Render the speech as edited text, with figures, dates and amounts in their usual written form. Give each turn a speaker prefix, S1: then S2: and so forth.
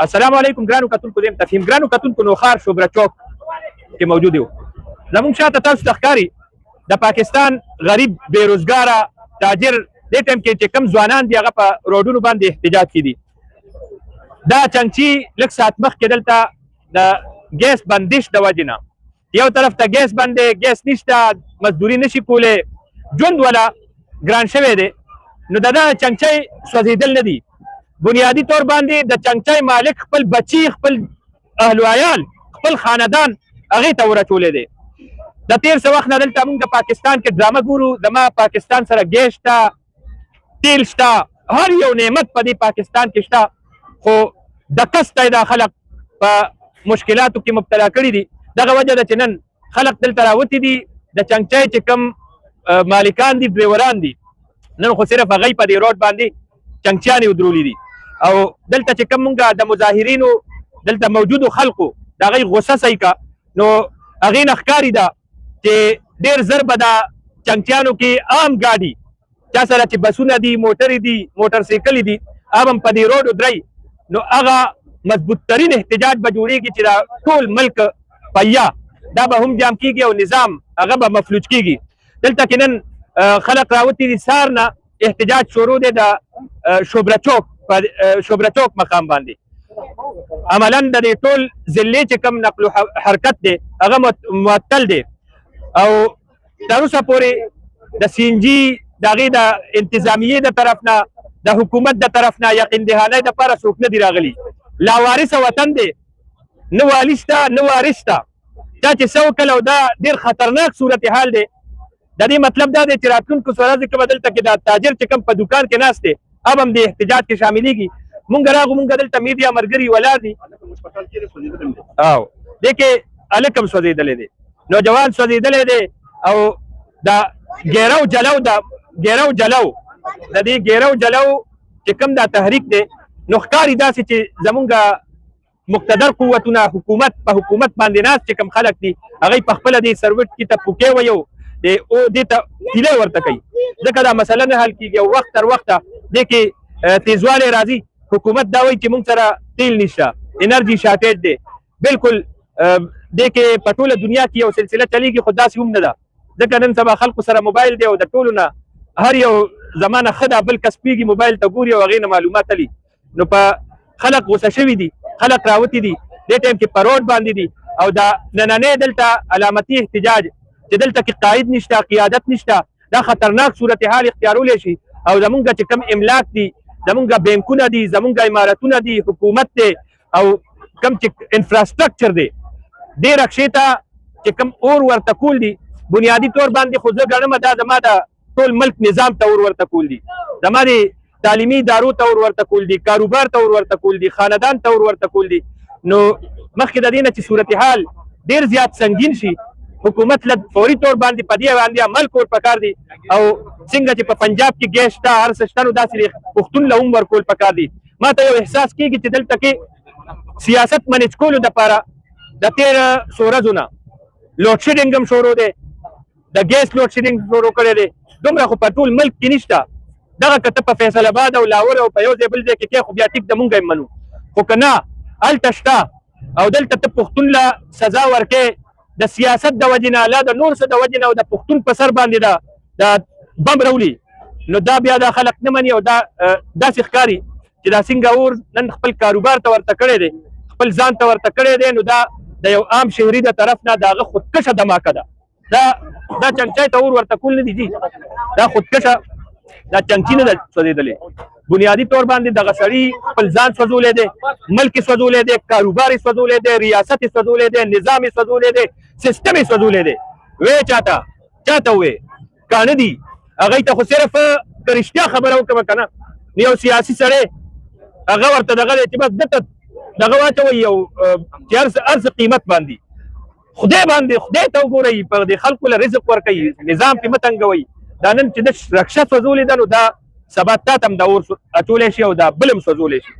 S1: السلام علیکم ګرانو کتونکو دیم تفهیم ګرانو کتونکو نوخار شوبره چوک کې موجود یو زموږ شاته تاسو ته ښکاري د پاکستان غریب بیروزګاره تاجر دې ټایم کې چې کم ځوانان دي هغه په روډونو باندې احتجاج کې دي دا چنچي لږ ساعت مخکې دلته د ګیس بندش د وجې نه یو طرف ته ګیس بند دی ګیس نشته مزدوري نشي کولی ژوند ولا ګران شوی دی نو د دغه چنچۍ سوځېدل نه دي بنیادي طور باندې د چنچۍ مالک خپل بچي خپل اهل و عیال خپل خاندان هغې ته ورچولی دی د تېر څه وخت نه دلته موږ د پاکستان کې ډرامه ګورو زما پاکستان سره ګیس شته تیل شته هر یو نعمت په دې پاکستان کې شته خو د قصد دا خلک په مشکلاتو کې مبتلا کړي دي دغه وجه ده چې نن خلک دلته راوتي دي د چنچۍ چې کوم مالکان دي ډریوران دي نن خو صرف هغوی په دې روډ باندې چنچیانې ودرولي دي او دلته چې کوم مونږ د مظاهرینو دلته موجودو خلقو د هغوی غصه صحیح کا نو هغې نه ښکاري ده چې ډېر زر به د چنچیانو کې عام ګاډي چا سره چې بسونه دي موټرې دي موټر سایکلې دي هغه هم په دې روډو درئ نو هغه مضبوط ترین احتجاج به جوړېږي چې دا ټول ملک پیا دا به هم جام کېږي او نظام هغه به مفلوج کېږي دلته کې نن خلک راوتي دي سهار نه احتجاج شروع دی د شوبره چوک مقام باندې عملا د دې ټول ضلعې چې کوم نقل و حرکت دی هغه معطل دی او تر اوسه پورې د سی ان جي د هغې د انتظامیې د طرف نه د حکومت د طرف نه یقین دهانۍ دپاره څوک نه دي راغلي لاوارثه وطن دی نه والي شته نه وارث شته دا چې څه وکړل او دا ډېر خطرناک صورتحال دی د دې مطلب دا دی چې راتلونکو ورځو کې به دلته کې دا تاجر چې کوم په دوکان کې ناست دی اب هم د احتجاج کې شاملېږي مونږ راغو مونږ دلته میډیا ملګري ولاړ دي او دې کې هلک هم سوځېدلی دی نوجوان سوځېدلی دی او د ګیرو جلو د دې ګیرو جلو چې کوم دا تحریک دی نو ښکاري داسې چې زمونږ مقتدر قوتونه حکومت په حکومت باندې ناست چې کوم خلک دي هغوی په خپله دې سروټ کې ته پوکې ویو دې ته تیلی ورته کوي ځکه دا مسله نه حل کېږي او وخت تر وخته دې کې تیزوالی راځي حکومت دا وایي چې موږ سره تیل نشته انرژي شارټیج دی بالکل دې کې په ټوله دنیا کې یو سلسله چلیږي خو داسې هم نه ده ځکه نن سبا خلکو سره موبایل دی او د ټولو نه هر یو زمانه ښه ده بل کس پیږي موبایل ته ګوري او هغې نه معلومات تلي نو په خلک غوسه شوي دي خلک راوتي دي دې ټایم کې په روډ باندې دي او دا نننی دلته علامتي احتجاج چې دلته کې قائد نشته قیادت نشته دا خطرناک صورتحال اختیارولی شي او زمونږ چې کوم املاک دي زمونږ بینکونه دي زمونږ عمارتونه دي حکومت دی او کوم چې انفراسټرکچر دی دې رقشې ته چې کوم اور ورته کول دي بنیادي طور باندې خو زه ګڼم دا زما د ټول ملک نظام ته اور ورته کول دي زما د تعلیمي ادارو ته اور ورته کول دي کاروبار ته اور ورته کول دي خاندان ته اور ورته کول دي نو مخکې د دې نه چې صورتحال ډېر زیات سنګین شي حکومت له فوري طور باندې په دې باندې عمل کول پکار دي او څنګه چې په پنجاب کې ګیس شته هر څه شته نو داسې پښتون له هم ورکول پکار دي ما ته یو احساس کېږي چې دلته کې سیاست منیج کولو دپاره د 13 ورځو نه لوډ شیډینګ هم شروع دی د ګیس لوډ شیډینګ شروع کړی دی دومره خو په ټول ملک کې نشته دغه که ته په فیصل آباد او لاهور او په یو ځای بل ځای کې خو بیا ټیک د مونږ یې منو خو که نه هلته شته او دلته ته پښتون له سزا ورکې د سیاست د وجې نه لا د نور څه د وجې نه او د پښتون په سر باندې د بم راولي نو دا بیا دا خلک نه مني او دا داسې ښکاري چې دا څنګه اور نن خپل کاروبار ته ورته کړی دی خپل ځان ته ورته کړی دی نو دا د یو عام شهري د طرف نه د هغه خودکشه دماکه ده دا چنچۍ ته اور ورته کول نه دي دا خودکشه دا چنچي نه ده سوځېدلې بنیادي طور باندې دغه سړي خپل ځان سوځولی دی ملک یې سوځولی دی کاروبار یې سوځولی دی ریاست یې سوځولی دی نظام یې سوځولی دی سیسټم یې سوځولی دی ویې چاته وویې کانه دي هغوی ته خو صرف که رښتیا خبره وکړمه که نه یو سیاسي سړی هغه ورته دغه دی چې بس دته دغه واچوئ یو چې هر څه قیمت باندې خدای ته وګورئ په دې خلکو له رزق ورکوي نظام پې مه تنګوئ دا نن چې د رکشه سوځولې ده نو دا سبا تا ته هم دا اور اچولی شي او دا بل هم سوځولی شي